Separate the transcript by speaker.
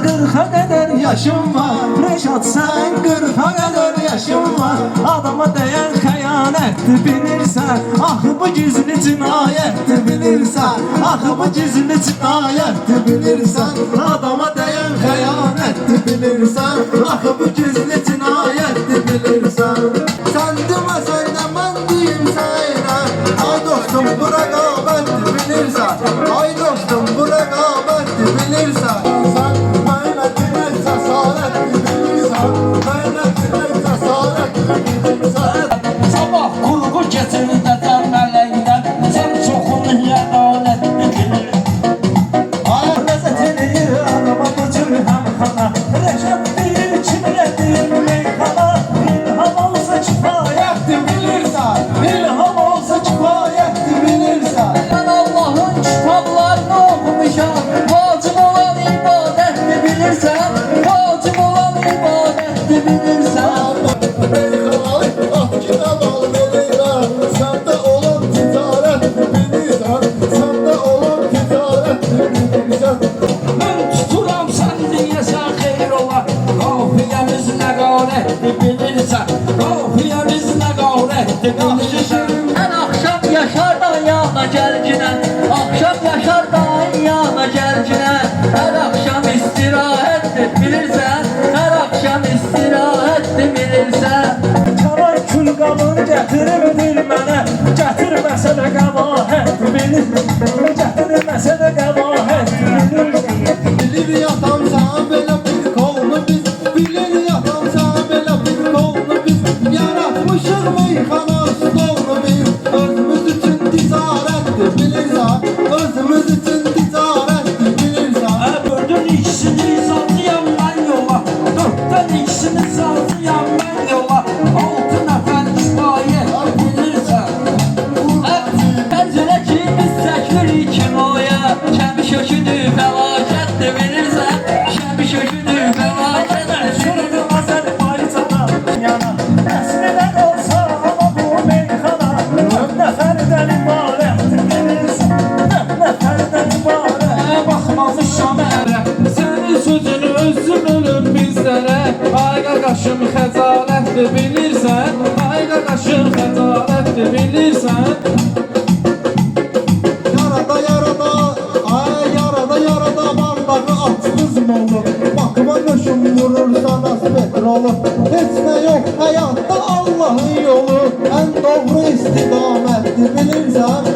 Speaker 1: 40'a qədər yaşım var. Reşat sən 40'a qədər yaşım var. Adama dəyən xəyanətdir bilirsən. Axı bu gizli cinayətdir bilirsən. Axı bu gizli cinayətdir bilirsən. Adama dəyən xəyanətdir bilirsən. Axı bu gizli cinayətdir bilirsən. Sən deməsən də mən deyim sənə. Ay dostum bu rəqabətdir bilirsən. Ay dostum bu rəqabətdir bilirsən. Sən mənə demək cəsarətdir bilirsən. Mənə demək cəsarətdir bilirsən.
Speaker 2: Sabah qurğu keçirdə dərmələkdən. Sən çoxunu yəqalətdir bilirsən.
Speaker 1: Ay ləzzət eləyir adama bu cür həmxana. Rəşad deyir kimlədir meyxana. İlham olsa kifayətdir bilirsən. İlham olsa kifayətdir bilirsən.
Speaker 2: Mən Allahın kitablarını oxumuşam. Vacib olan ibadətdir bilirsən. Vacib olan ibadətdir bilirsən.
Speaker 1: Meyxanayı ah ki əmal verirəm. Səndə olan ticarətdir bilirsən. Səndə olan ticarətdir bilirsən.
Speaker 2: Mən tuturam sən deyəsən xeyr ola. Qafiyəmiz nə qarətdir bilirsən. Qafiyəmiz nə qarətdir bilirsən. Hər axşam yaşar da yana gəlginə. Axşam yaşar da yana gəlginə. Hər axşam istirahətdir bilirsən. Hər axşam istirahətdir bilirsən.
Speaker 1: Karay kül qabını gətiribdir mənə. Gətirməsə də qəbahətdir bilir. Gətirməsə də qəbahətdir bilir. Bilir yatam sən belə bir qolunu biz. Bilir yatam sən belə bir qolunu biz. Yaratmışıq meyxana stolunu biz. Özümüz üçün ticarətdir bilirsən. Özümüz üçün ticarətdir bilirsən.
Speaker 2: Dördün ikisini satıyam mən yola. Dörddən ikisini satıyam mən yola. Altı nəfər kifayət bilirsən. Pəncərə ki biz çəkirik kinoya. Kəmi şökünü fəlakətdir bilirsən. Kəmi şökünü fəlakətdir.
Speaker 1: Şurada azər baycana yana. Əslidən olsa ama bu meyxana. Nəfərdən ibarətdir bilirsən. Nəfərdən ibarət.
Speaker 2: Baxmamışam ərə. Sənin sözünü özüm ölüm bizlərə. Ay qaqaşım xəcalətdir bilirsən. Ay qaqaşım xəcalətdir bilirsən.
Speaker 1: Yarada, ay yarada bardağı açdız molu. Bakıma göşüm vurursan az petrolu. Heç nə yox həyatda Allah'ın yolu. Ən doğru istiqamətdir bilirsən.